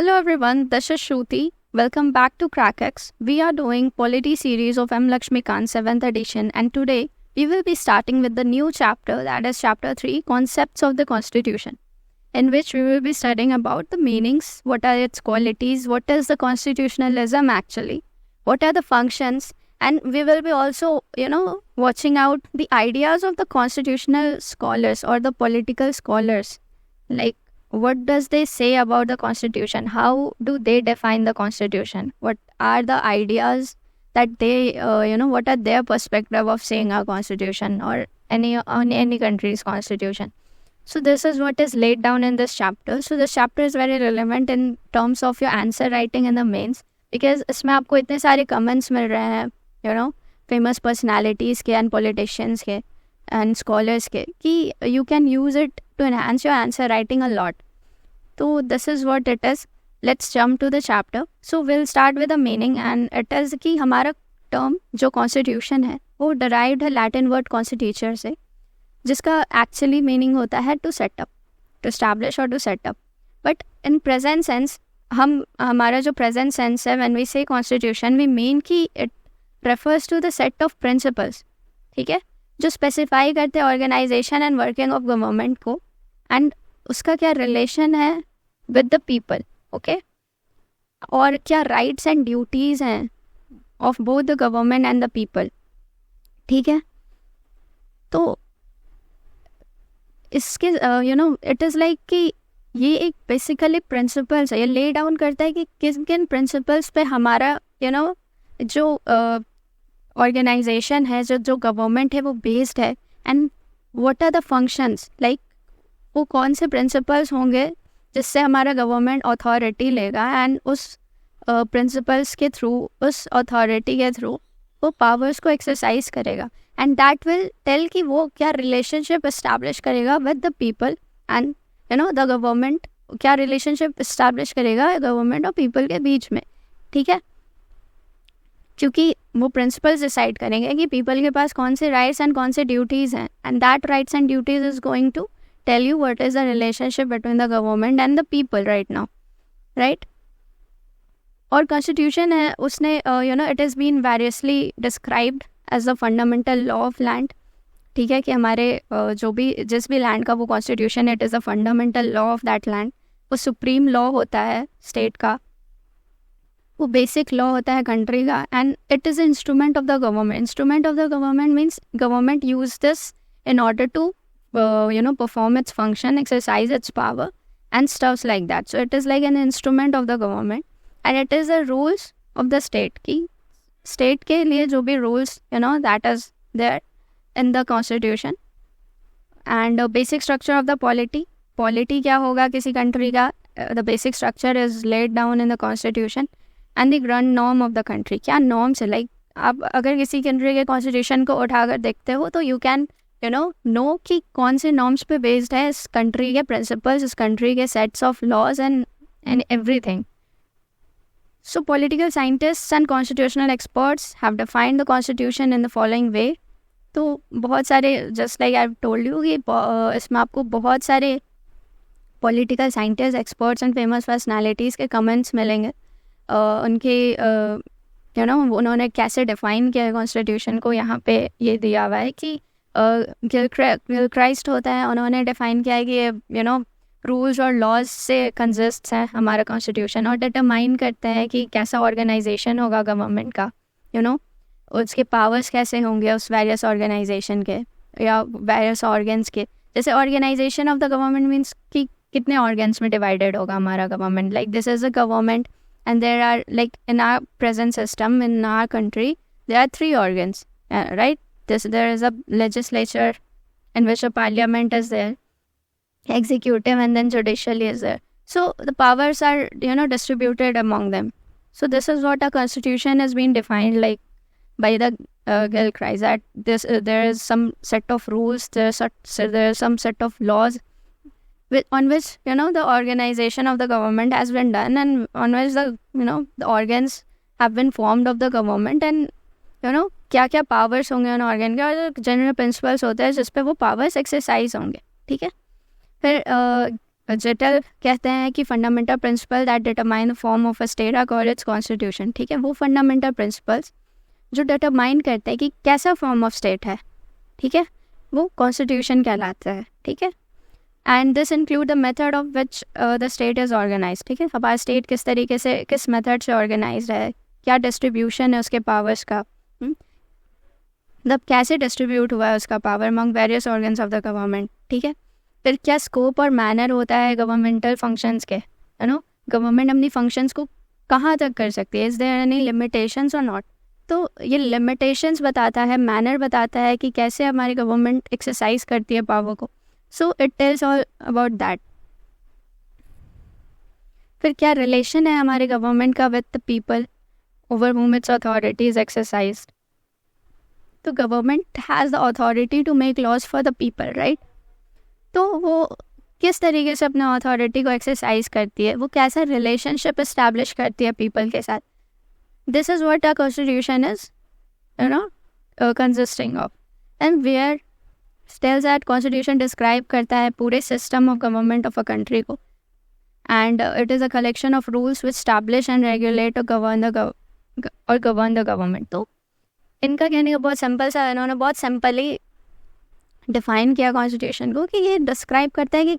Hello everyone, this is Shruti. Welcome back to CrackX. We are doing Polity series of M. Lakshmikant 7th edition, and today we will be starting with the new chapter, that is chapter 3, Concepts of the Constitution, in which we will be studying about the meanings, what are its qualities, what is the constitutionalism actually, what are the functions, and we will be also, watching out the ideas of the constitutional scholars or the political scholars. Like, what does they say about the constitution? How do they define the constitution? What are the ideas that they, what are their perspective of saying our constitution or any country's constitution? So this is what is laid down in this chapter. So this chapter is very relevant in terms of your answer writing in the mains, because इसमें आपको इतने सारे comments मिल रहे हैं, famous personalities के and politicians के and scholars के, कि you can use it to enhance your answer writing a lot. So this is what it is. Let's jump to the chapter. So we'll start with the meaning, and it is कि हमारा term जो constitution है वो derived है Latin word constituere से, जिसका actually meaning होता है to set up, to establish or to set up. But in present sense, हमारा जो present sense है, when we say constitution, we mean कि it refers to the set of principles, ठीक है, जो स्पेसिफाई करते हैं organisation and working of government को, एंड उसका क्या रिलेशन है विद द पीपल, ओके, और क्या राइट्स एंड ड्यूटीज़ हैं of both the government and the people, ठीक है. तो इसके इट इज़ लाइक कि ये एक बेसिकली प्रिंसिपल्स है, ये ले डाउन करता है कि किन किन प्रिंसिपल्स पे हमारा जो ऑर्गेनाइजेशन है, जो गवर्नमेंट है वो बेस्ड है, and what are the functions, like वो कौन से प्रिंसिपल्स होंगे जिससे हमारा गवर्नमेंट अथॉरिटी लेगा, एंड उस प्रिंसिपल्स के थ्रू, उस अथॉरिटी के थ्रू वो पावर्स को एक्सरसाइज करेगा, एंड दैट विल टेल कि वो क्या रिलेशनशिप इस्टेब्लिश करेगा with the people and the government, क्या रिलेशनशिप इस्टेब्लिश करेगा गवर्नमेंट और पीपल के बीच में, ठीक है. क्योंकि वो प्रिंसिपल्स डिसाइड करेंगे कि पीपल के पास कौन से राइट्स एंड कौन से ड्यूटीज़ हैं, and that rights and duties is going to tell you what is the relationship between the government and the people right now, right. और कॉन्स्टिट्यूशन है, उसने it is been variously described as the fundamental law of land, ठीक है, कि हमारे जिस भी land का वो constitution, it is the fundamental law of that land. वो सुप्रीम लॉ होता है स्टेट का, वो बेसिक लॉ होता है कंट्री का, and it is instrument of the government. Instrument of the government means government use this in order to perform its function, exercise its power and stuffs like that. So it is like an instrument of the government, and it is the rules of the state की state के लिए जो भी rules that is there in the constitution. And basic structure of the polity क्या होगा किसी country का, the basic structure is laid down in the constitution, and the grand norm of the country, क्या norms है, like आप अगर किसी country के constitution को उठाकर देखते हो तो you can नो कि कौन से नॉर्म्स पे बेस्ड है इस कंट्री के प्रिंसिपल्स, इस कंट्री के sets of laws and everything. So political scientists and constitutional experts have defined the constitution in the following way. तो बहुत सारे, just like I told you, कि इसमें आपको बहुत सारे political scientist, experts and famous personalities के कमेंट्स मिलेंगे. उनके उन्होंने कैसे डिफाइन किया है कॉन्स्टिट्यूशन को. यहाँ पे ये दिया हुआ है कि गिलक्राइस्ट होता है, उन्होंने डिफाइन किया है कि ये रूल्स और लॉज से कंसिस्ट है हमारा कॉन्स्टिट्यूशन, और डिटरमाइन करते हैं कि कैसा ऑर्गेनाइजेशन होगा गवर्नमेंट का, उसके पावर्स कैसे होंगे उस वेरियस ऑर्गेनाइजेशन के या वेरियस ऑर्गन्स के. जैसे organisation of the government means कि कितने ऑर्गन्स में डिवाइडेड होगा हमारा government. Like this is a government and there are, like in our present system in our country there are 3 organs, right. There is a legislature in which a parliament is there, executive, and then judicial is there. So the powers are distributed among them. So this is what a constitution has been defined like by the Gilchrist, that there is some set of rules, there is some set of laws on which the organization of the government has been done, and on which the organs have been formed of the government, and क्या क्या powers होंगे उन organ के, और general principles होते हैं जिस पे वो पावर्स एक्सरसाइज होंगे, ठीक है. फिर जिटल कहते हैं कि fundamental principle that determine the form of a state are called its constitution, ठीक है। वो फंडामेंटल प्रिंसिपल्स जो डिटरमाइन करते हैं कि कैसा फॉर्म ऑफ स्टेट है, ठीक है, वो कॉन्स्टिट्यूशन कहलाता है, ठीक है। And this include the method of which the state is organise, ठीक है। हमारा स्टेट किस तरीके से, किस मेथड से ऑर्गेनाइज है, क्या डिस्ट्रीब्यूशन है उसके पावर्स का, मतलब कैसे डिस्ट्रीब्यूट हुआ है उसका power among various organs of the government, ठीक है। फिर क्या स्कोप और मैनर होता है गवर्नमेंटल फंक्शंस के, यू नो, गवर्नमेंट अपनी फंक्शंस को कहाँ तक कर सकती है, इज़ देयर एनी लिमिटेशंस और नॉट। तो ये लिमिटेशंस बताता है, मैनर बताता है कि कैसे हमारी गवर्नमेंट एक्सरसाइज करती है पावर को। So it tells all about that. फिर क्या रिलेशन है हमारे गवर्नमेंट का with the people over whom its authority is exercised। तो government has the authority to make laws for the people, right. तो वो किस तरीके से अपने अथॉरिटी को एक्सरसाइज करती है, वो कैसा रिलेशनशिप इस्टेब्लिश करती है पीपल के साथ। This is what a constitution is, you know, consisting of. And Wheare tells that constitution describe करता है पूरे system of government of a country को। And it is a collection of rules which establish and regulate और govern the government. तो इनका कहने का बहुत सिंपल सा, इन्होंने बहुत सिंपली डिफाइन किया कॉन्स्टिट्यूशन को कि ये डिस्क्राइब करता है कि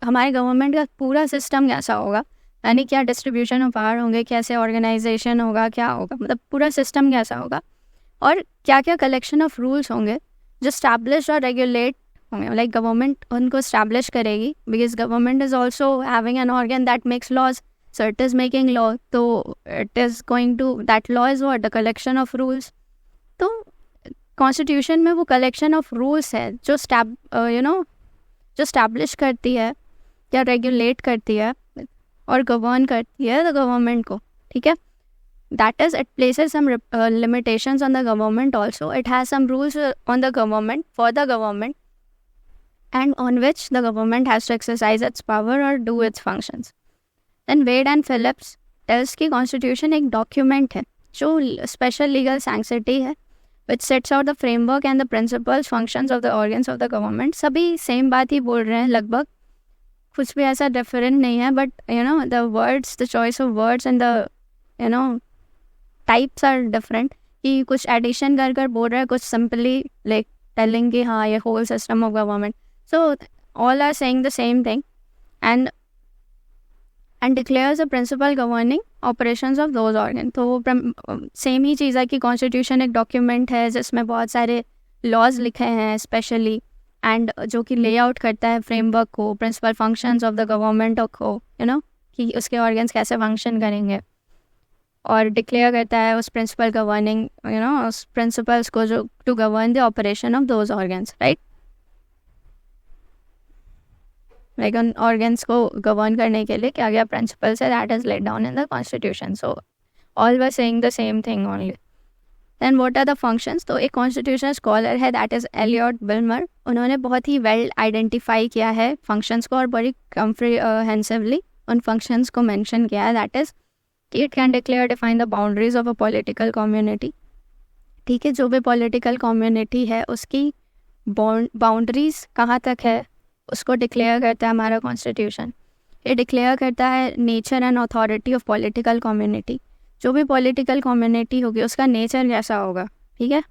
हमारे गवर्नमेंट का पूरा सिस्टम कैसा होगा, यानी क्या डिस्ट्रीब्यूशन ऑफ पावर होंगे, कैसे ऑर्गेनाइजेशन होगा, क्या होगा, मतलब पूरा सिस्टम कैसा होगा, और क्या क्या कलेक्शन ऑफ रूल्स होंगे जो स्टैब्लिश और रेगुलेट होंगे। लाइक गवर्नमेंट उनको स्टैब्लिश करेगी, because government is also having an organ that makes laws, so it is making law, तो it is going to, that law is what, the collection of rules. तो constitution में वो collection of rules है जो जो establish करती है या रेगुलेट करती है और गवर्न करती है द गवर्नमेंट को, ठीक है। That is, it places some limitations on the government also, it has some rules on the government for the government and on which the government has to exercise its power और do its functions. Then Wade and Phillips tells की constitution एक document है जो special legal sanctity है which sets out the framework and the principles functions of the organs of the government। सभी same बात ही बोल रहे हैं लगभग, कुछ भी ऐसा डिफरेंट नहीं है, but you know the words, the choice of words and the you know types are different, कि कुछ एडिशन कर कर बोल रहे हैं, कुछ सिंपली लाइक टेलिंग कि हाँ ये whole system of government. So all are saying the same thing and declares the principal governing operations of those organs। तो वो सेम ही चीज़ है कि कॉन्स्टिट्यूशन एक डॉक्यूमेंट है जिसमें बहुत सारे लॉज लिखे हैं स्पेशली, एंड जो कि लेआउट करता है फ्रेमवर्क को, principle functions of the government को, यू नो, कि उसके ऑर्गन्स कैसे फंक्शन करेंगे, और डिक्लेयर करता है उस प्रिंसिपल गवर्निंग, यू नो, उस प्रिंसिपल्स को जो to govern the operation of those organs, right. Like उन ऑर्गन्स को गवर्न करने के लिए क्या क्या प्रिंसिपल्स है, that is let down in the constitution. So all were saying the same thing only. Then what are the functions. तो एक कॉन्स्टिट्यूशनल स्कॉलर है दैट इज एलियट बिल्मर, उन्होंने बहुत ही वेल आइडेंटिफाई किया है फंक्शंस को और बड़ी कम्प्रिहेंसिवली उन फंक्शंस को मेंशन किया है। That is it can declare define the boundaries of a political community, ठीक है। जो भी पॉलिटिकल कम्युनिटी है उसकी बाउंड्रीज कहाँ तक है उसको डिक्लेयर करता है हमारा कॉन्स्टिट्यूशन। ये डिक्लेयर करता है nature and authority of political community, जो भी पॉलिटिकल कम्युनिटी होगी उसका नेचर कैसा होगा, ठीक है,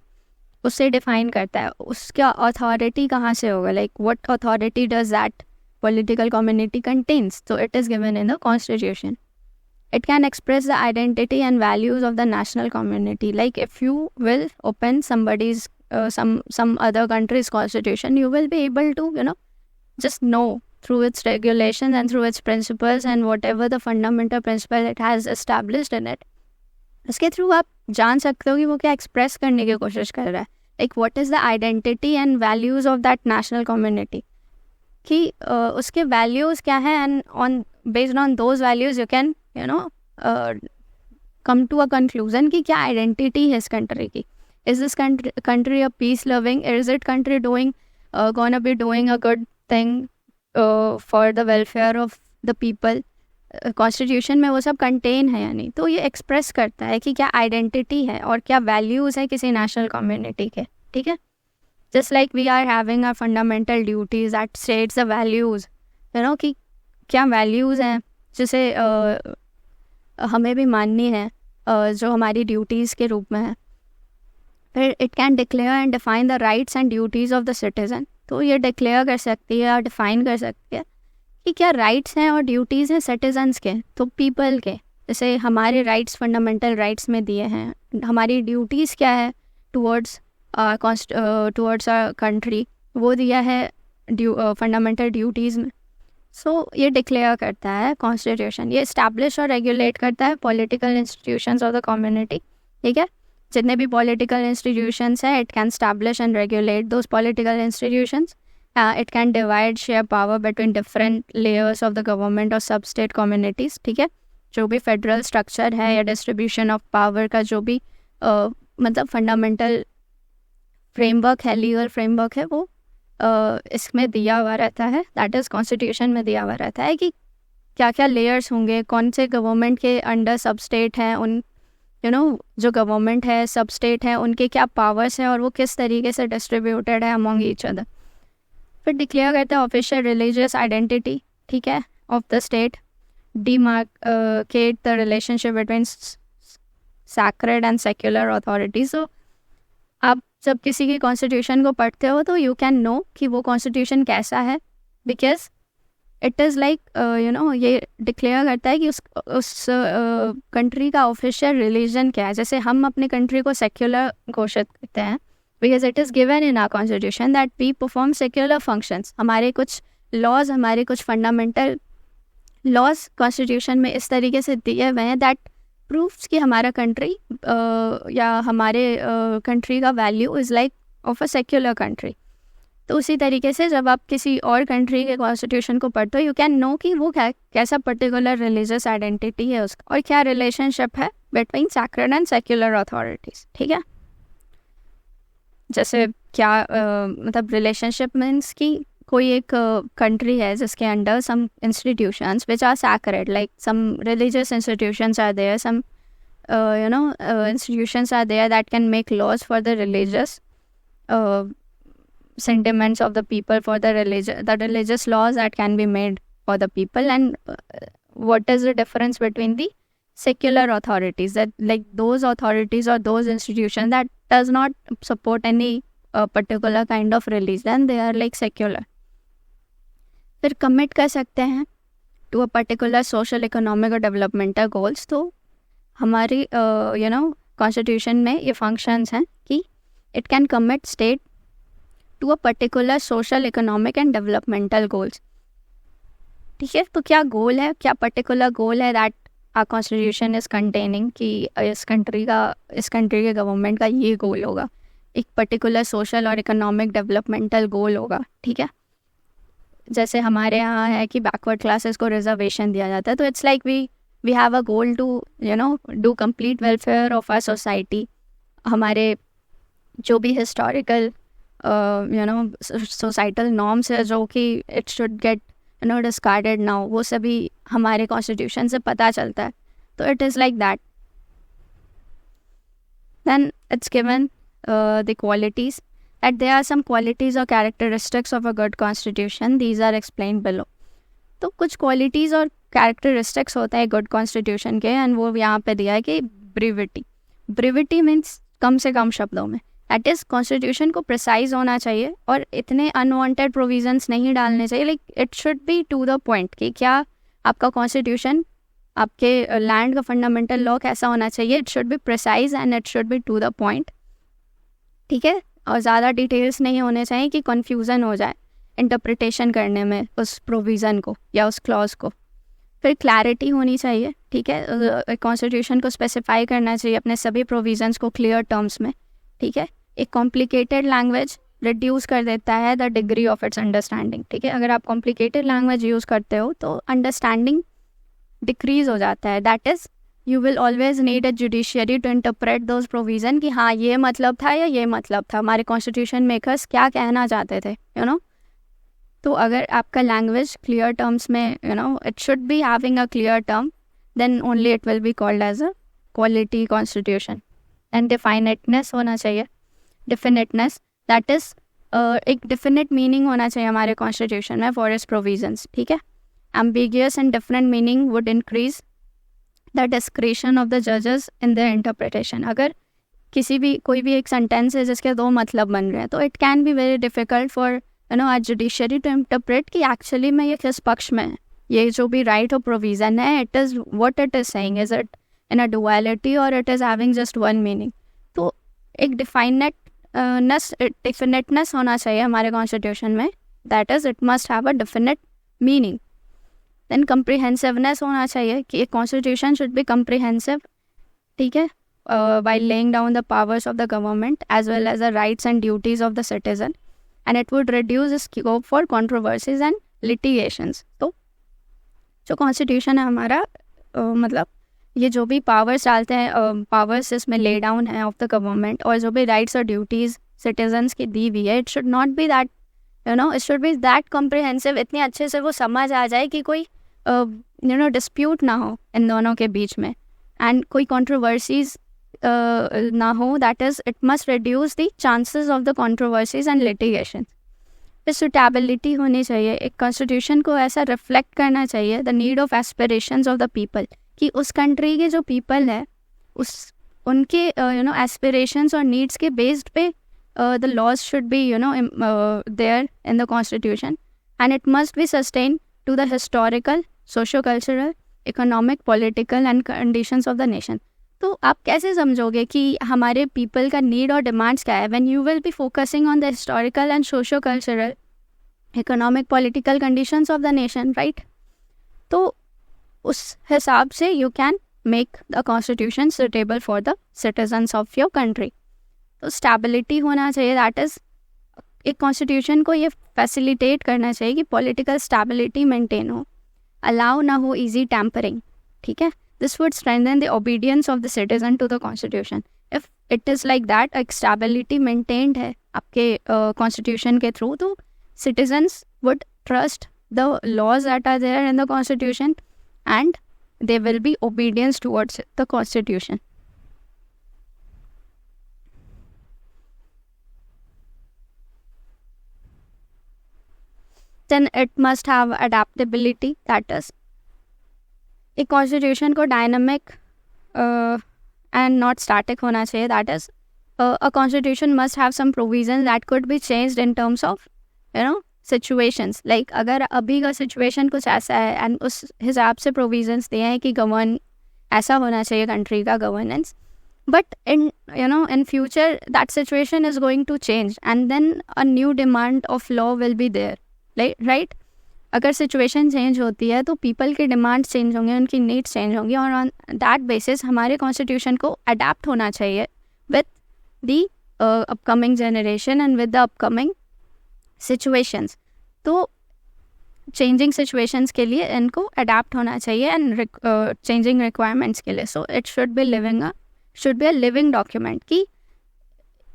उससे डिफाइन करता है। उसका अथॉरिटी कहाँ से होगा, like what authority does that political community contains, तो it is given in the constitution. It can express the identity and values of the national community. Like if you will open somebody's some other country's constitution, you will be able to, you know, just know through its regulations and through its principles and whatever the fundamental principle it has established in it. उसके through आप जान सकते हो कि वो क्या express करने की कोशिश कर रहा है, like what is the identity and values of that national community, कि उसके वैल्यूज़ क्या है, and on based on those values you can you know come to a conclusion कि क्या आइडेंटिटी है इस कंट्री की। Is this country a peace loving, is it country doing gonna be doing a good thing for the welfare of the people. Constitution में वो सब contain है यानी, तो ये एक्सप्रेस करता है कि क्या आइडेंटिटी है और क्या वैल्यूज़ है किसी नेशनल कम्युनिटी के, ठीक है। Just like we are having our fundamental duties that states the values, you know, कि क्या वैल्यूज़ हैं जिसे हमें भी माननी है, जो हमारी ड्यूटीज़ के रूप में है। फिर it can declare and define the rights and duties of the citizen. तो ये डिक्लेयर कर सकती है और डिफाइन कर सकती है कि क्या राइट्स हैं और ड्यूटीज़ हैं सिटीजन्स के, तो पीपल के। जैसे हमारे राइट्स फंडामेंटल राइट्स में दिए हैं, हमारी ड्यूटीज़ क्या है टुवर्ड्स आवर कंट्री, वो दिया है फंडामेंटल ड्यूटीज़ में। सो ये डिक्लेयर करता है कॉन्स्टिट्यूशन। ये इस्टेब्लिश और रेगुलेट करता है political institutions of the community. ठीक है, जितने भी पॉलिटिकल इंस्टीट्यूशंस हैं, it can establish and regulate those political institutions. It can divide share power between different layers of the government और सब स्टेट कम्युनिटीज़। ठीक है, जो भी फेडरल स्ट्रक्चर है या डिस्ट्रीब्यूशन ऑफ पावर का जो भी मतलब फंडामेंटल फ्रेमवर्क है, लीगल फ्रेमवर्क है, वो इसमें दिया हुआ रहता है, दैट इज़ कॉन्स्टिट्यूशन में दिया हुआ रहता है कि क्या क्या लेयर्स होंगे, कौन से गवर्नमेंट के अंडर सब स्टेट हैं, उन जो गवर्नमेंट है सब स्टेट है उनके क्या पावर्स हैं और वो किस तरीके से डिस्ट्रीब्यूटेड है अमॉन्ग ईच अदर। फिर डिक्लेयर करते हैं ऑफिशियल रिलीजियस आइडेंटिटी। ठीक है, of the state, demarcate the relationship between sacred and secular authority. So आप जब किसी की कॉन्स्टिट्यूशन को पढ़ते हो तो यू कैन नो कि वो कॉन्स्टिट्यूशन कैसा है, बिकॉज इट इज़ लाइक ये डिक्लेयर करता है कि उस कंट्री का ऑफिशियल रिलीजन क्या है। जैसे हम अपने कंट्री को सेक्युलर घोषित करते हैं because it is given in our constitution that we perform secular functions. हमारे कुछ लॉज, हमारे कुछ फंडामेंटल लॉज कॉन्स्टिट्यूशन में इस तरीके से दिए हुए हैं दैट प्रूव्स कि हमारा कंट्री या हमारे कंट्री का value is like of a secular country. तो उसी तरीके से जब आप किसी और कंट्री के कॉन्स्टिट्यूशन को पढ़ते हो, यू कैन नो कि वो कैसा पर्टिकुलर रिलीजियस आइडेंटिटी है उसका और क्या रिलेशनशिप है between sacred and secular authorities. ठीक है, जैसे क्या मतलब रिलेशनशिप मीन्स कि कोई एक कंट्री है जिसके under some institutions which are sacred, like some religious institutions are there, some institutions are there that can make laws for the religious sentiments of the people, for the religious laws that can be made for the people. And what is the difference between the secular authorities, that like those authorities or those institutions that does not support any particular kind of religion, they are like secular. फिर commit कर सकते हैं to a particular social, economic और developmental goals. तो हमारी constitution में ये functions हैं कि it can commit state to a particular social, economic and developmental goals. ठीक है, तो क्या गोल है, क्या पर्टिकुलर गोल है that our constitution is containing कि इस कंट्री के गवर्नमेंट का ये गोल होगा, एक पर्टिकुलर सोशल और इकोनॉमिक डेवलपमेंटल गोल होगा। ठीक है, जैसे हमारे यहाँ है कि बैकवर्ड क्लासेस को रिजर्वेशन दिया जाता है, तो it's like we have a goal to do complete welfare of our society. हमारे जो भी historical societal norms है जो कि it should get discarded now, वो सभी हमारे constitution से पता चलता है। तो it is like that. Then it's given the qualities, that there are some qualities or characteristics of a good constitution. These are explained below. तो कुछ क्वालिटीज़ और कैरेक्टरिस्टिक्स होता है गुड कॉन्स्टिट्यूशन के, एंड वो यहाँ पे दिया है कि ब्रीविटी मीन्स कम से कम शब्दों में, दैट इज़ कॉन्स्टिट्यूशन को प्रिसाइज होना चाहिए और इतने अनवांटेड प्रोविजंस नहीं डालने चाहिए। Like it should be to the point कि क्या आपका कॉन्स्टिट्यूशन, आपके लैंड का फंडामेंटल लॉ कैसा होना चाहिए। It should be precise and it should be to the point. ठीक है, और ज़्यादा डिटेल्स नहीं होने चाहिए कि कन्फ्यूज़न हो जाए इंटरप्रिटेशन करने में उस प्रोविज़न को या उस क्लॉज को। फिर क्लैरिटी होनी चाहिए। ठीक है, कॉन्स्टिट्यूशन को स्पेसिफाई करना चाहिए अपने सभी प्रोविजंस को क्लियर टर्म्स में। ठीक है, एक कॉम्प्लिकेटेड लैंग्वेज रिड्यूस कर देता है the degree of its understanding. ठीक है, अगर आप कॉम्प्लिकेटेड लैंग्वेज यूज़ करते हो तो अंडरस्टैंडिंग डिक्रीज हो जाता है। That is you will always need a judiciary to interpret those provision कि हाँ ये मतलब था या ये मतलब था, हमारे कॉन्स्टिट्यूशन मेकर्स क्या कहना चाहते थे। तो अगर आपका लैंग्वेज क्लियर टर्म्स में it should be having a clear term, then only it will be called as a quality constitution. And definiteness होना चाहिए। डिफिनेटनेस दैट इज़ एक डिफिनेट मीनिंग होना चाहिए हमारे कॉन्स्टिट्यूशन में फॉर इट्स प्रोविजंस। ठीक है, ambiguous and different meaning would increase the discretion of the judges in their interpretation. अगर किसी भी कोई भी एक सेंटेंस है जिसके दो मतलब बन रहे हैं तो it can be very difficult for a judiciary to interpret कि एक्चुअली में ये किस पक्ष में है, ये जो भी राइट और प्रोविज़न है, it is what it is saying, is it in a duality और it is having just one meaning. तो एक डिफिनेटनेस होना चाहिए हमारे कॉन्स्टिट्यूशन में, that is it must have a definite meaning. Then comprehensiveness होना चाहिए कि एक कॉन्स्टिट्यूशन शुड बी कम्प्रीहेंसिव, ठीक है, while laying down the powers of the government as well as the rights and duties of the citizen, and it would reduce the scope for controversies and litigations. तो जो constitution है हमारा मतलब ये जो भी पावर्स डालते हैं, पावर्स इसमें ले डाउन है ऑफ द गवर्नमेंट, और जो भी राइट्स और ड्यूटीज़ सिटीजन्स की दी हुई है, it should not B that it should B that comprehensive, इतनी अच्छे से वो समझ आ जाए कि कोई डिस्प्यूट ना हो इन दोनों के बीच में, एंड कोई कॉन्ट्रोवर्सीज ना हो. That is it must reduce the chances of the controversies and litigation. Suitability होनी चाहिए, एक कॉन्स्टिट्यूशन को ऐसा रिफ्लेक्ट करना चाहिए the need of aspirations of the people, कि उस कंट्री के जो पीपल है उनके एस्पिरेशंस और नीड्स के बेस्ड पे the laws should be there in the constitution, and it must be sustained to the historical, socio-cultural, economic, political and conditions of the nation. तो आप कैसे समझोगे कि हमारे पीपल का नीड और डिमांड्स क्या है when you will be focusing on the historical and socio-cultural, economic, political conditions of the nation, right? तो उस हिसाब से you can make the constitution suitable for the citizens of your country. तो stability होना चाहिए, that is एक constitution को ये फैसिलिटेट करना चाहिए कि पॉलिटिकल स्टेबिलिटी मेंटेन हो, अलाउ ना हो इजी टैम्परिंग, ठीक है. This would strengthen the obedience of the citizen to the constitution. If it is like that, एक स्टेबिलिटी मेंटेन्ड है आपके कॉन्स्टिट्यूशन के थ्रू, तो citizens would trust the laws that are there in the constitution and they will be obedience towards the constitution. Then it must have adaptability, that is एक constitution को dynamic and not static होना चाहिए, that is a constitution must have some provisions that could be changed in terms of situations. Like अगर अभी का situation कुछ ऐसा है एंड उस हिसाब से provisions दिए हैं कि गवर्न ऐसा होना चाहिए कंट्री का governance, but in future that situation is going to change and then a new demand of law will be there, right? अगर सिचुएशन चेंज होती है तो पीपल के डिमांड्स चेंज होंगे, उनकी नीड्स चेंज होंगी, और ऑन दैट बेसिस हमारे कॉन्स्टिट्यूशन को अडेप्ट होना चाहिए with the upcoming generation and with the upcoming situations. तो चेंजिंग सिचुएशंस के लिए इनको अडेप्ट होना चाहिए एंड चेंजिंग रिक्वायरमेंट्स के लिए. So it should be a living document, कि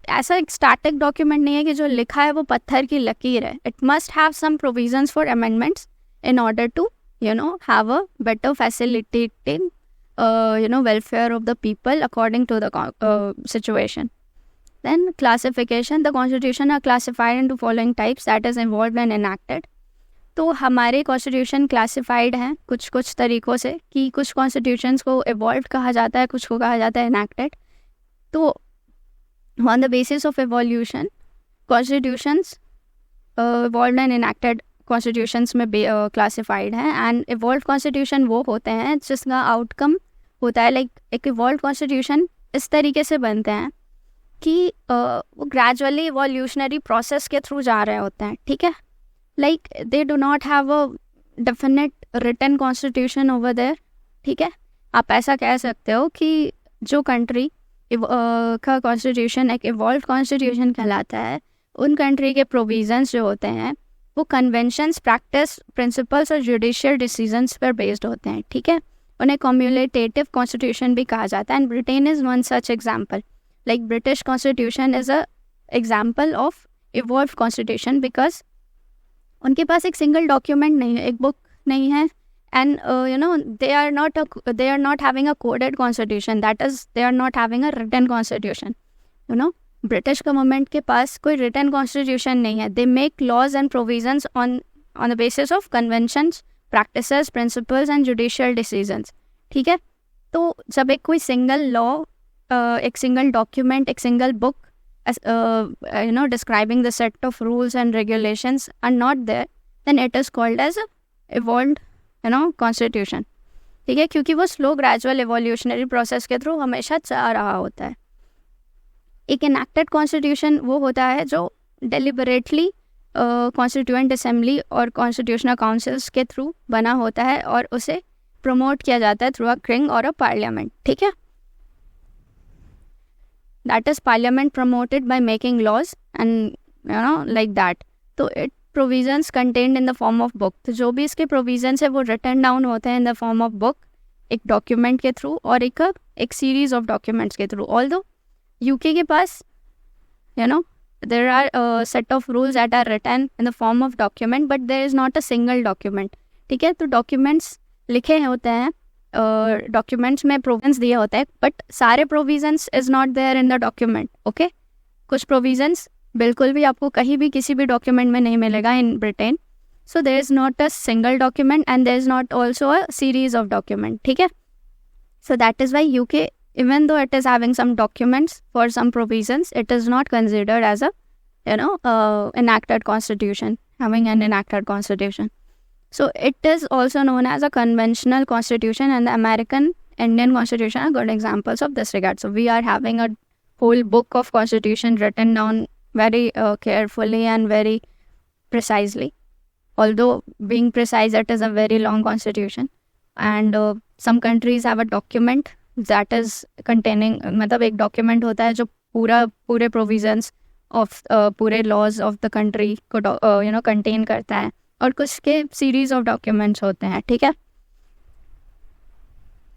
ऐसा एक स्टैटिक डॉक्यूमेंट नहीं है कि जो लिखा है वो पत्थर की लकीर है. It must have some provisions for amendments in order to have a better facilitating welfare of the people according to the situation. Then classification, the constitution are classified into following types, that is evolved and enacted. तो हमारे constitution classified हैं कुछ कुछ तरीक़ों से, कि कुछ constitutions को evolved कहा जाता है, कुछ को कहा जाता है enacted. तो on the basis of evolution, constitutions evolved and enacted constitutions में classified हैं, and evolved constitution वो होते हैं जिसका outcome होता है like एक evolved constitution इस तरीके से बनते हैं कि वो gradually evolutionary process के थ्रू जा रहे होते हैं, ठीक है. like they do not have a definite written constitution over there, ठीक है. आप ऐसा कह सकते हो कि जो कंट्री का कॉन्स्टिट्यूशन एक इवॉल्व कॉन्स्टिट्यूशन कहलाता है, उन कंट्री के प्रोविजंस जो होते हैं वो कन्वेंशंस, प्रैक्टिस, प्रिंसिपल्स और जुडिशियल डिसीजंस पर बेस्ड होते हैं, ठीक है. उन्हें कम्युलेटेटिव कॉन्स्टिट्यूशन भी कहा जाता है, and Britain is one such example. Like British constitution is a example of evolve constitution, because उनके पास एक सिंगल डॉक्यूमेंट नहीं है, एक बुक नहीं है, and they are not having a coded constitution, that is they are not having a written constitution. British government के पास कोई written constitution नहीं है. They make laws and provisions on the basis of conventions, practices, principles and judicial decisions. ठीक है, तो जब एक कोई सिंगल लॉ, एक सिंगल डॉक्यूमेंट, एक single book describing the set of rules and regulations are not there, then it is called as a evolved constitution। ठीक है, क्योंकि वो स्लो ग्रेजुअल एवोल्यूशनरी प्रोसेस के थ्रू हमेशा चल रहा होता है। एक इनैक्टेड कॉन्स्टिट्यूशन वो होता है जो डेलिबरेटली कॉन्स्टिट्यूएंट असेंबली और कॉन्स्टिट्यूशनल काउंसिल्स के थ्रू बना होता है और उसे प्रमोट किया जाता है थ्रू अ किंग और अ पार्लियामेंट। ठीक है, that is parliament promoted by making laws and like that। तो it provisions contained in the form of book, तो जो भी इसके provisions है वो written down होते हैं in the form of book, एक document के through और एक series of documents के through। although UK के पास there are a set of rules that are written in the form of document, but there is not a single document। ठीक है, तो documents लिखे होते हैं, डॉक्यूमेंट्स में प्रोविजंस दिए होते हैं, बट सारे provisions is not there in the document. Okay, कुछ प्रोविजंस बिल्कुल भी आपको कहीं भी किसी भी डॉक्यूमेंट में नहीं मिलेगा in Britain. So there is not a single document and there is not also a series of document. ठीक है, so that is why UK, even though it is having some documents for some provisions, it is not considered as a enacted constitution, having an enacted constitution। So it is also known as a conventional constitution, and the American Indian constitution are good examples of this regard। So we are having a whole book of constitution written down very carefully and very precisely, although being precise it is a very long constitution। and some countries have a document that is containing, मतलब एक document होता है जो पूरे provisions of पूरे laws of the country को contain करता है, और कुछ के सीरीज ऑफ डॉक्यूमेंट्स होते हैं। ठीक है,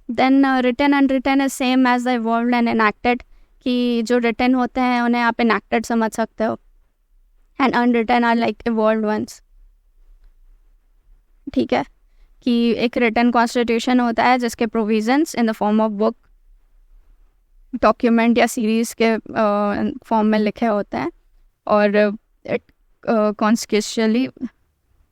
then written unwritten is same as the evolved and enacted, कि जो रिटन होते हैं उन्हें आप इनैक्टेड समझ सकते हो, and unwritten are like evolved ones. ठीक है, कि एक रिटन कॉन्स्टिट्यूशन होता है जिसके provisions in the form of book, document या सीरीज के फॉर्म में लिखे होते हैं, और it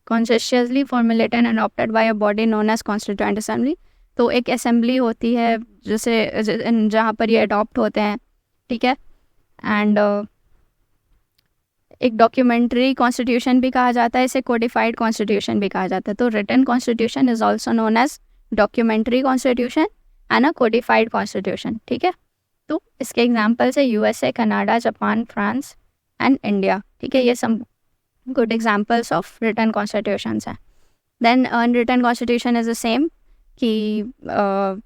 conscientiously formulated and adopted by a body known as constituent assembly। तो एक असेंबली होती है जहाँ पर ये अडॉप्ट होते हैं। ठीक है, एंड एक डॉक्यूमेंट्री कॉन्स्टिट्यूशन भी कहा जाता है, इसे कोडिफाइड कॉन्स्टिट्यूशन भी कहा जाता है। तो written constitution is also known as documentary constitution and a codified constitution. ठीक है, तो इसके एग्जाम्पल्स है USA, Canada, Japan, France and India. ठीक है, ये सब good examples of written constitutions हैं। Then unwritten constitution is the same, कि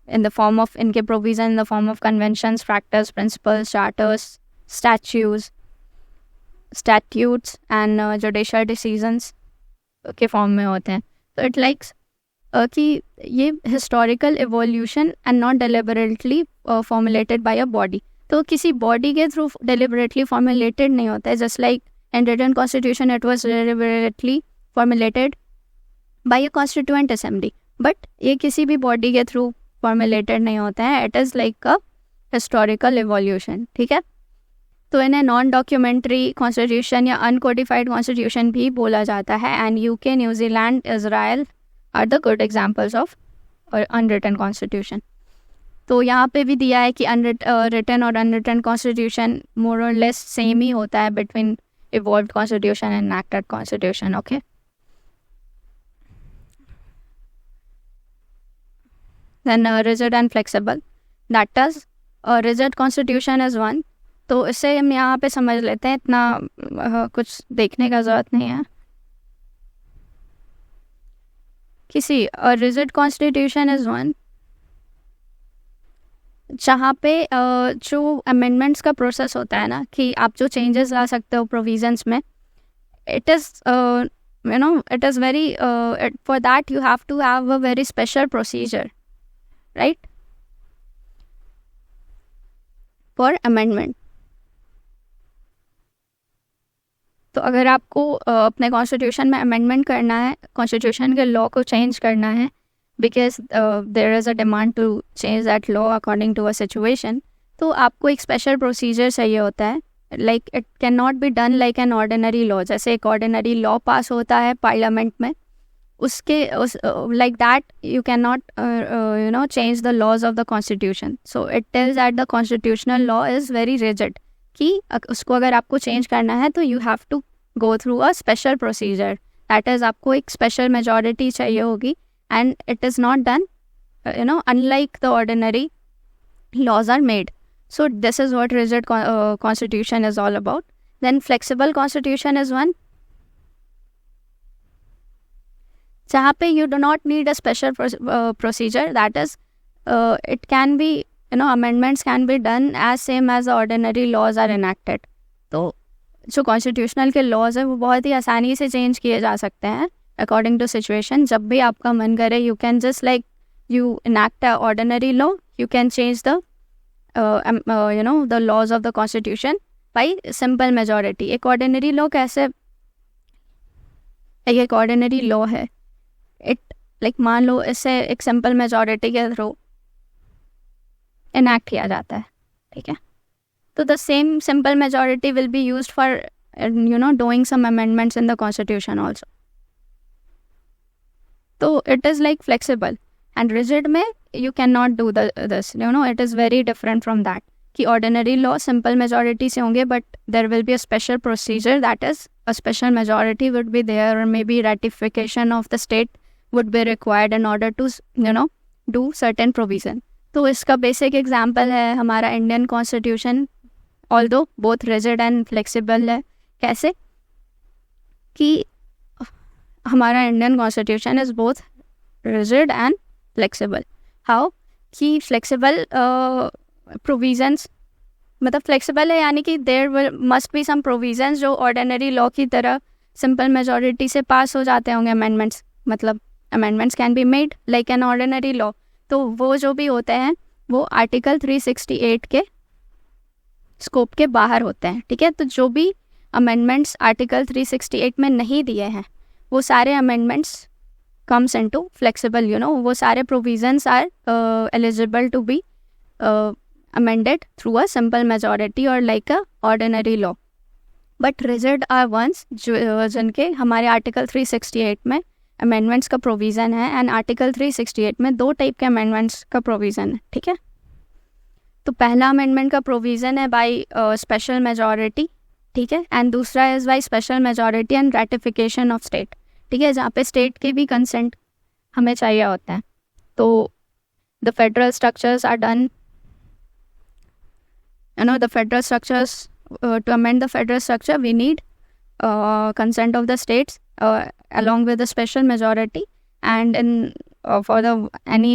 in the form of इनके provision in the form of conventions, practice, principles, charters, statutes and judicial decisions के form में होते हैं। तो it likes कि ये historical evolution and not deliberately formulated by a body। तो किसी body के through deliberately formulated नहीं होता है, just like in written constitution it was deliberately formulated by a constituent assembly, but ये किसी भी body के through formulated नहीं होता है, it is like a historical evolution। ठीक है, तो इन्हें नॉन डॉक्यूमेंट्री कॉन्स्टिट्यूशन या अनकोडिफाइड कॉन्स्टिट्यूशन भी बोला जाता है, and UK, New Zealand, Israel are the good examples of unwritten constitution. तो यहाँ पे भी दिया है कि रिटन और अनरिटन कॉन्स्टिट्यूशन मोर और लेस सेम ही होता है between evolved constitution and enacted constitution। okay, then rigid and flexible, that is rigid constitution is one। तो इससे हम यहाँ पे समझ लेते हैं, इतना कुछ देखने का ज़रूरत नहीं है। किसी rigid constitution is one जहाँ पे जो अमेंडमेंट्स का प्रोसेस होता है ना, कि आप जो चेंजेस ला सकते हो प्रोविजंस में, it is it is very for that you have to have a very special procedure, right, for amendment. तो अगर आपको अपने कॉन्स्टिट्यूशन में अमेंडमेंट करना है, कॉन्स्टिट्यूशन के लॉ को चेंज करना है, because there is a demand to change that law according to a situation, तो आपको एक स्पेशल प्रोसीजर चाहिए होता है। Like it can not be done like an ordinary law. जैसे एक ऑर्डिनरी लॉ पास होता है पार्लियामेंट में, उसके उस like that you cannot change the laws of the constitution. So it tells that the constitutional law is very rigid कि उसको अगर आपको चेंज करना है तो you have to go through a special procedure, that is आपको एक special majority चाहिए होगी, and it is not done unlike the ordinary laws are made. So this is what rigid constitution is all about. Then flexible constitution is one जहाँ पे you do not need a special procedure, that is it can be amendments can be done as same as the ordinary laws are enacted. तो जो constitutional के laws है वो बहुत ही आसानी से चेंज किए जा सकते हैं अकॉर्डिंग टू सिचुएशन. जब भी आपका मन करे you can just like you enact a ordinary law, you can change the the laws of the constitution by simple majority. एक ordinary law कैसे, एक ordinary law है, it like मान लो इससे एक simple majority के थ्रू enact किया जाता है, ठीक है. तो the same simple majority will be used for doing some amendments in the constitution also. तो it is like flexible. And rigid में you cannot do this, it is very different from that. कि ordinary law simple majority से होंगे, but there will be a special procedure, that is a special majority would be there, or maybe ratification of the state would be required in order to do certain provision. तो इसका basic example है हमारा Indian constitution, although both rigid and flexible है. कैसे कि हमारा Indian constitution is both rigid and flexible. How? कि flexible provisions मतलब flexible है यानी कि there must be some provisions जो ordinary law की तरह simple majority से pass हो जाते होंगे amendments. मतलब amendments can be made like an ordinary law. तो वो जो भी होते हैं वो आर्टिकल 368 के स्कोप के बाहर होते हैं, ठीक है. तो जो भी amendments आर्टिकल 368 में नहीं दिए हैं वो सारे amendments comes into flexible, वो सारे provisions are eligible to be amended through a simple majority or like a ordinary law. But rigid are ones जिनके हमारे article 368 में amendments का provision है, and article 368 में 2 type के amendments का provision है, ठीक है. तो पहला amendment का provision है by special majority, ठीक है, and दूसरा is by special majority and ratification of state, ठीक है, जहाँ पे स्टेट के भी कंसेंट हमें चाहिए होता है. तो the federal structures are done, the federal structures, to amend the federal structure we need consent of the states along with the special majority, and in for the any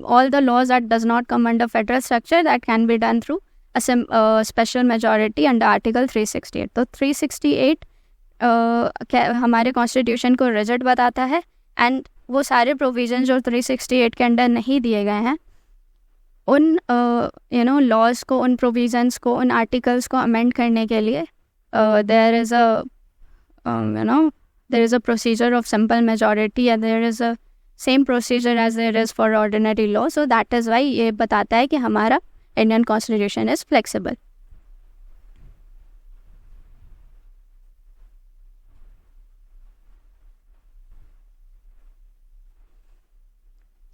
all the laws that does not come under federal structure, that can be done through a special majority under article 368. तो 368 हमारे constitution को rigid बताता है, and वो सारे provision जो 368 के under नहीं दिए गए हैं उन लॉज को, उन प्रोविजंस को, उन आर्टिकल्स को अमेंड करने के लिए there is a procedure of simple majority, and there is a same procedure as there is for ordinary law. So that is why ये बताता है कि हमारा Indian constitution is flexible.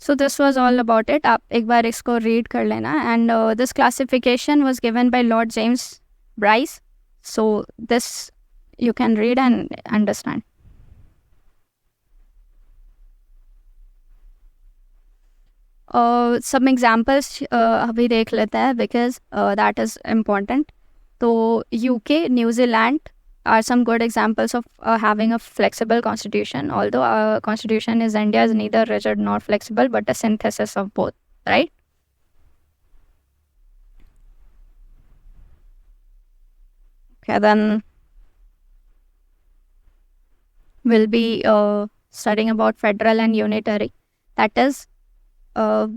So this was all about it. आप एक बार इसको read कर लेना. And this classification was given by Lord James Bryce. So this you can read and understand. Some examples अभी देख लेते हैं because that is important. तो UK, New Zealand are some good examples of having a flexible constitution, although our constitution is India is neither rigid nor flexible but a synthesis of both, right? Okay, then we'll be studying about federal and unitary. That is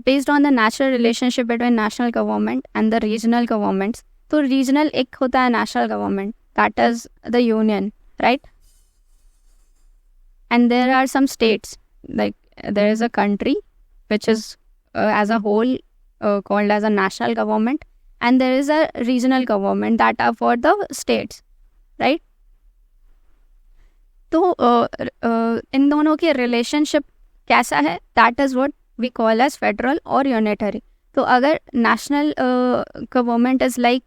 based on the natural relationship between national government and the regional governments. तो regional एक होता है national government, that is the union, right? And there are some states, like there is a country which is as a whole called as a national government, and there is a regional government that are for the states, right? तो इन दोनों की relationship कैसा है, that is what we call as federal और unitary. तो अगर national government is like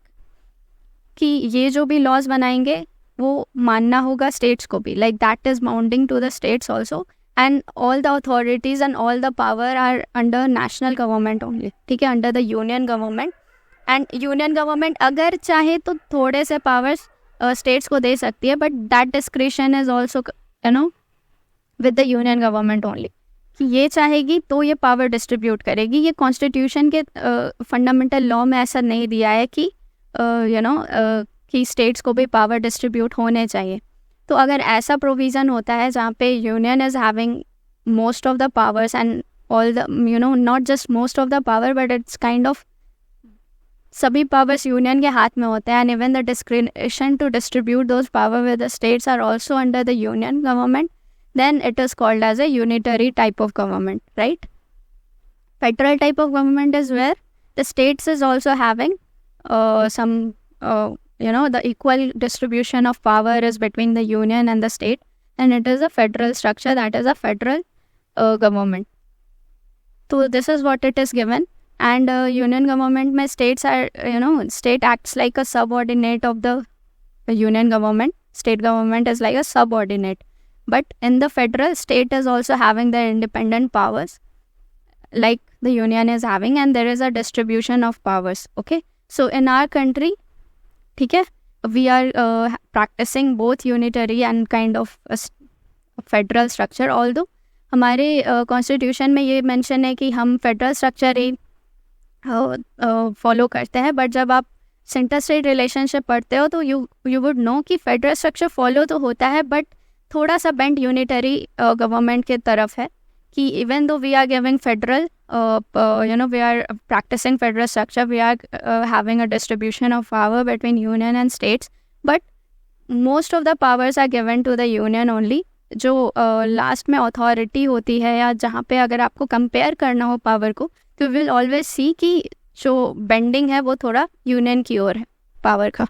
कि ये जो भी लॉज बनाएंगे वो मानना होगा स्टेट्स को भी, like that is bounding to the states also, and all the authorities and all the power are under national government only. ठीक है, under the union government. And union government अगर चाहे तो थोड़े से पावर्स स्टेट्स को दे सकती है, but that discretion is also with the union government only, कि ये चाहेगी तो ये पावर डिस्ट्रीब्यूट करेगी. ये कॉन्स्टिट्यूशन के फंडामेंटल लॉ में ऐसा नहीं दिया है कि कि स्टेट्स को भी पावर डिस्ट्रीब्यूट होने चाहिए. तो अगर ऐसा प्रोविज़न होता है जहाँ पे union is having most of the powers and all the not just most of the power, but it's kind of सभी पावर्स यूनियन के हाथ में होते हैं, and even the discretion to distribute those power with the states are also under the union government, then it is called as a unitary type of government, right? Federal type of government is where the states is also having some the equal distribution of power is between the union and the state, and it is a federal structure, that is a federal government. So this is what it is given. And union government mein states are state acts like a subordinate of the union government. State government is like a subordinate. But in the federal, state is also having their independent powers like the union is having, and there is a distribution of powers. Okay, so in our country, okay, we are practicing both unitary and kind of a federal structure. Although हमारे constitution में ये mention है कि हम federal structure ही follow करते हैं, but जब आप सेंटर स्टेट रिलेशनशिप पढ़ते हो तो यू वुड नो कि फेडरल स्ट्रक्चर फॉलो तो होता है, बट थोड़ा सा बेंड यूनिटरी गवर्नमेंट के तरफ है, कि even though we are giving federal we are practicing federal structure, we are having a distribution of power between union and states, but most of the powers are given to the union only. जो last में authority होती है, या जहाँ पे अगर आपको compare करना हो पावर को, तो विल ऑलवेज सी कि जो बेंडिंग है वो थोड़ा यूनियन की ओर है पावर का.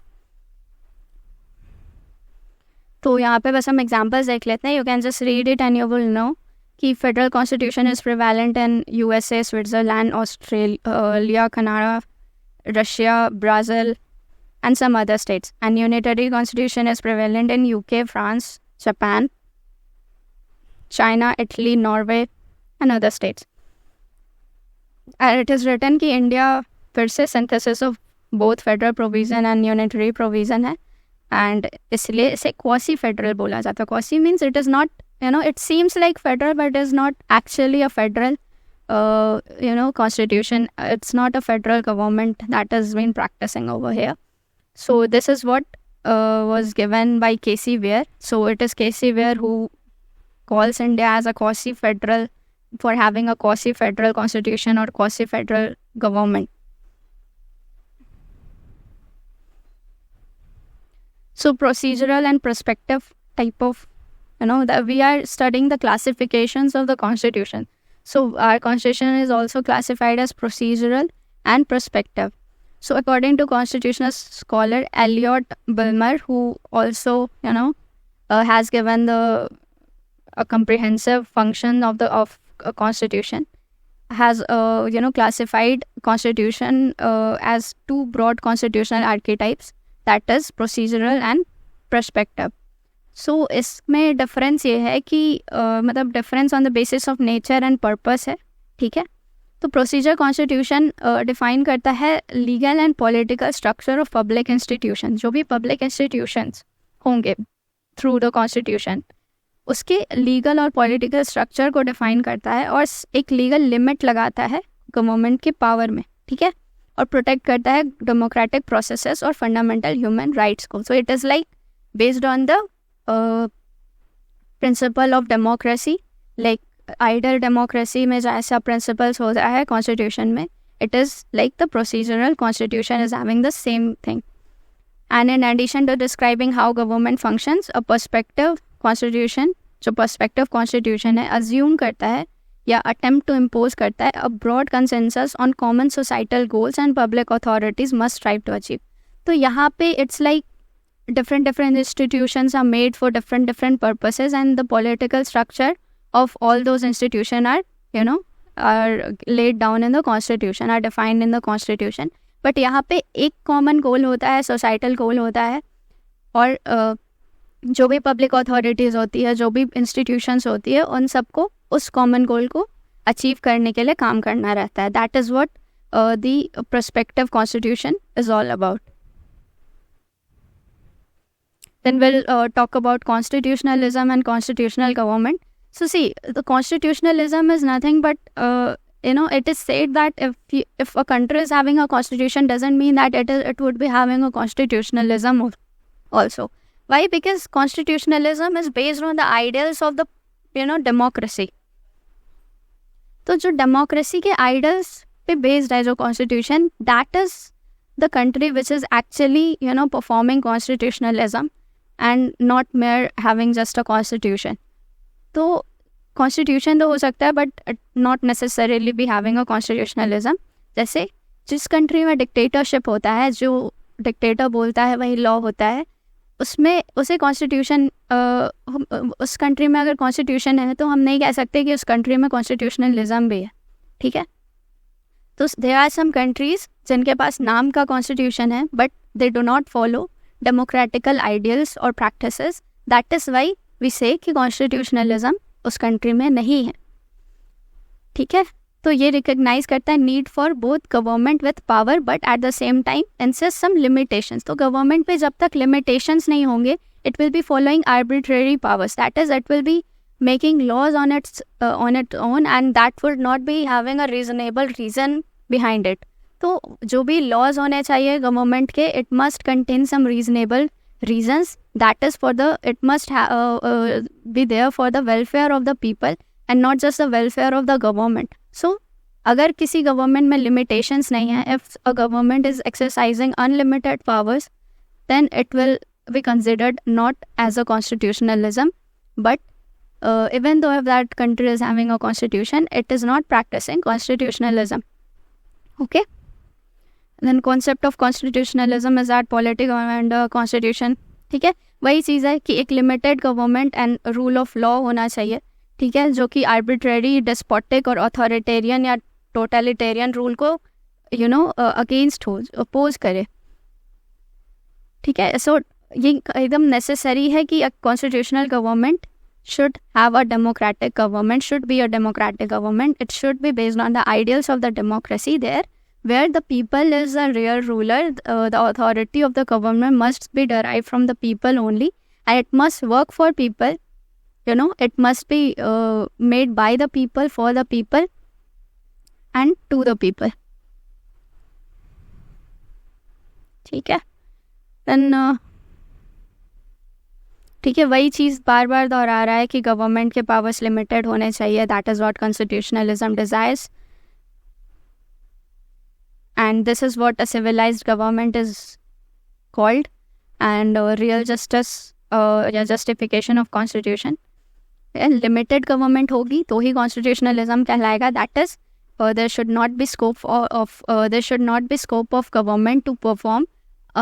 तो यहाँ पे बस हम एग्जांपल्स देख लेते हैं. You can just read it and you will know कि federal constitution is prevalent in USA, Switzerland, Australia, Canada, Russia, Brazil and some other states. And unitary constitution is prevalent in UK, France, Japan, China, Italy, Norway and other states. And it is written कि India फिर से synthesis of both federal provision and unitary provision है, and इसलिए इसे quasi federal बोला जाता है. Quasi means it is not, it seems like federal but is not actually a federal constitution. It's not a federal government that has been practicing over here. So this is what was given by K.C. Ware. So it is K.C. Ware who calls India as a quasi-federal, for having a quasi-federal constitution or quasi-federal government. So procedural and prospective type of, that we are studying the classifications of the constitution. So our constitution is also classified as procedural and prospective. So according to constitutional scholar Elliot Bulmer, who also, has given a comprehensive function of a constitution, has, classified constitution as two broad constitutional archetypes, that is procedural and prospective. So इसमें difference ये है कि मतलब difference on the basis of nature and purpose है, ठीक है. तो procedure constitution define करता है legal and political structure of public institution. जो भी पब्लिक इंस्टीट्यूशंस होंगे थ्रू द कॉन्स्टिट्यूशन, उसके लीगल और पॉलिटिकल स्ट्रक्चर को डिफाइन करता है और एक लीगल लिमिट लगाता है गवर्नमेंट के पावर में, ठीक है, और प्रोटेक्ट करता है डेमोक्रेटिक प्रोसेसेस और फंडामेंटल ह्यूमन राइट्स को. So it is like based on the principle of democracy. Like ideal democracy में जैसा प्रिंसिपल्स होता है कॉन्स्टिट्यूशन में, it is like the procedural constitution is having the same thing. And in addition to describing how government functions, a perspective constitution, जो perspective constitution है, assume करता है या अटेम्प्ट टू इम्पोज करता है a broad consensus on common societal goals and public authorities must strive to achieve. तो यहाँ पे it's like different institutions are made for different purposes, and the political structure of all those institutions are are laid down in the constitution, are defined in the constitution. But यहाँ पे एक common goal होता है, societal goal होता है, और जो भी public authorities होती है, जो भी institutions होती है, उन सबको उस common goal को achieve करने के लिए काम करना रहता है. That is what the prospective constitution is all about. Then we'll talk about constitutionalism and constitutional government. So see, the constitutionalism is nothing but, it is said that if a country is having a constitution, doesn't mean that it would be having a constitutionalism also. Why? Because constitutionalism is based on the ideals of the, democracy. तो जो democracy के ideals पे based है जो constitution, that is the country which is actually, performing constitutionalism and not mere having just a constitution. तो constitution तो हो सकता है, but not necessarily be having a constitutionalism. जैसे जिस country में dictatorship होता है, जो dictator बोलता है वही law होता है, उसमें उसे constitution, उस country में अगर constitution है तो हम नहीं कह सकते कि उस country में constitutionalism भी है. ठीक है? तो there are some countries जिनके पास नाम का constitution है, but they do not follow democratical ideals or practices. That is why we say कि constitutionalism उस country में नहीं है. ठीक है? तो ये recognize करता है need for both government with power, but at the same time insist some limitations. तो government पे जब तक limitations नहीं होंगे, it will be following arbitrary powers. That is, it will be making laws on its own, and that would not be having a reasonable reason behind it. तो जो भी laws होने चाहिए government के, it must contain some reasonable reasons. That is it must be there for the welfare of the people and not just the welfare of the government. So अगर किसी government में limitations नहीं है, if a government is exercising unlimited powers, then it will be considered not as a constitutionalism, but even though if that country is having a constitution, it is not practicing constitutionalism. Okay? Then concept of constitutionalism is that polity and constitution. ठीक है? वही चीज़ है कि एक limited government and rule of law होना चाहिए. ठीक है? जो कि आर्बिट्रेरी, डिस्पोटिक और अथॉरिटेरियन या टोटलिटेरियन रूल को अगेंस्ट हो, अपोज करे. ठीक है? सो ये एकदम नेसेसरी है कि constitutional government should have a democratic government, should be a democratic government. It should be based on the ideals of the democracy there, where the people is the real ruler. The authority of the government must be derived from the people only, and it must work for people. It must be made by the people, for the people, and to the people. ठीक है? Then ठीक है, वही चीज़ बार बार दोहरा रहा है कि government के पावर्स लिमिटेड होने चाहिए. That is what constitutionalism desires, and this is what a civilised government is called, and real justice या justification of constitution. Limited government होगी तो ही कॉन्स्टिट्यूशनलिज्म कहलाएगा. That is there should not be scope of government to perform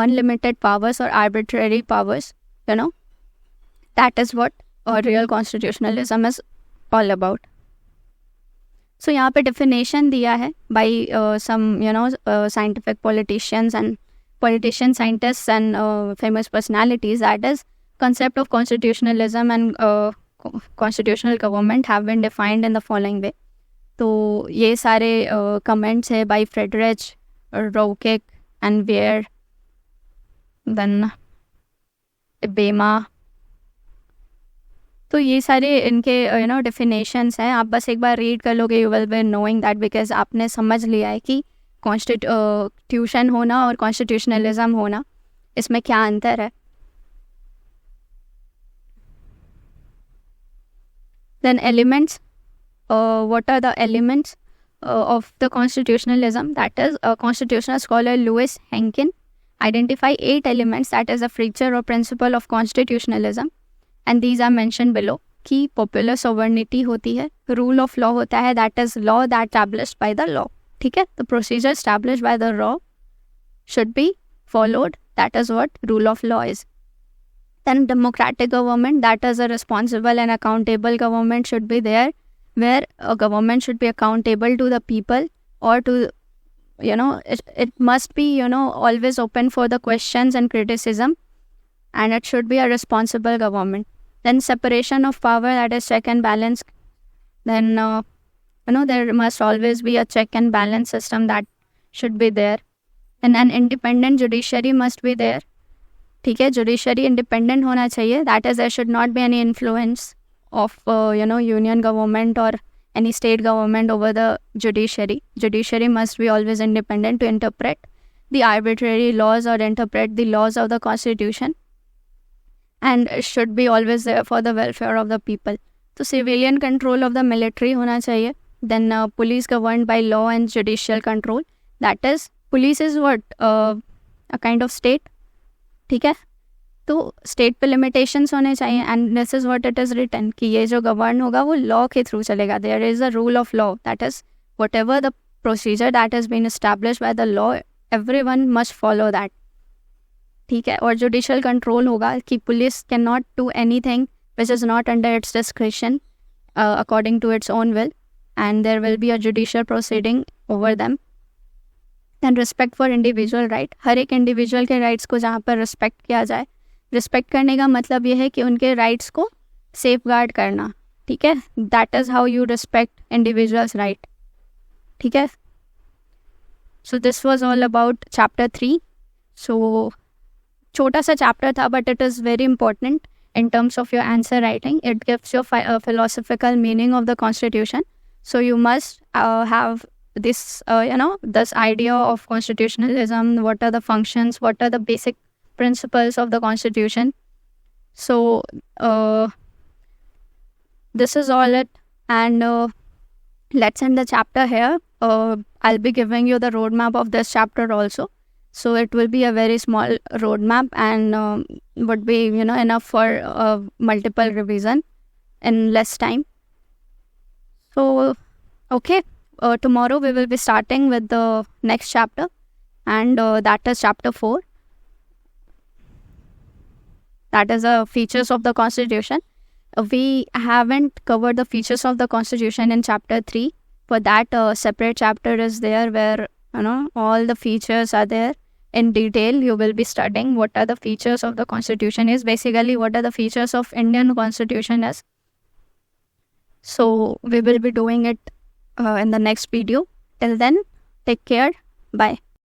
unlimited powers or arbitrary powers. That is what real constitutionalism is all about. So यहाँ पे definition दिया है by some scientific politicians, scientists and famous personalities. That is, concept of constitutionalism and constitutional government have been defined in the following way. तो ये सारे comments है by Friedrich, Roukek and Weir, then Bema. तो ये सारे इनके definitions हैं. आप बस एक बार रीड कर लोगे, you will be knowing that, because आपने समझ लिया है कि कॉन्स्टिट्यूशन होना और कॉन्स्टिट्यूशनलिज्म होना, इसमें क्या अंतर है. Then elements, what are the elements of the constitutionalism. That is, constitutional scholar Louis Henkin identify 8 elements that is a feature or principle of constitutionalism, and these are mentioned below. कि popular sovereignty होती है, rule of law होता है, that is law that established by the law. ठीक है? The procedure established by the law should be followed. That is what rule of law is. Then democratic government, that is a responsible and accountable government should be there, where a government should be accountable to the people, or to, it must be, always open for the questions and criticism, and it should be a responsible government. Then separation of power, that is check and balance. Then, there must always be a check and balance system that should be there. And an independent judiciary must be there. ठीक है, judiciary independent होना चाहिए. That is there should not be any influence of union government or any state government over the judiciary. Judiciary must be always independent to interpret the arbitrary laws or interpret the laws of the constitution, and should be always there for the welfare of the people. So civilian control of the military होना चाहिए. Then police governed by law and judicial control. That is, police is what, a kind of state. ठीक है, तो state पे limitations होने चाहिए. And this is what it is written कि ये जो गवर्न होगा वो लॉ के थ्रू चलेगा. There is a rule of law, that is whatever the procedure that has been establish by the law, everyone must follow that. ठीक है. और जुडिशियल कंट्रोल होगा कि police can not do anything which is not under its description according to its own will, and there will be a judicial proceeding over them. And respect for individual right, हर एक individual के rights को जहाँ पर respect किया जाए. Respect करने का मतलब ये है कि उनके राइट्स को सेफ गार्ड करना. ठीक है, that is how you respect individuals right. ठीक है. So this was all about chapter 3. सो छोटा सा चैप्टर था, but it is very important in terms of your answer writing. It gives you a philosophical meaning of the constitution. So you must have this, this idea of constitutionalism. What are the functions? What are the basic principles of the constitution? So this is all it. And let's end the chapter here. I'll be giving you the roadmap of this chapter also. So it will be a very small roadmap, and would be, enough for multiple revision in less time. So, okay. Tomorrow we will be starting with the next chapter, and that is chapter 4. That is the features of the Constitution. We haven't covered the features of the Constitution in chapter 3. For that, a separate chapter is there where, all the features are there. In detail, you will be studying what are the features of the Constitution is. Basically, what are the features of Indian Constitution is. So, we will be doing it in the next video. Till then, take care. Bye.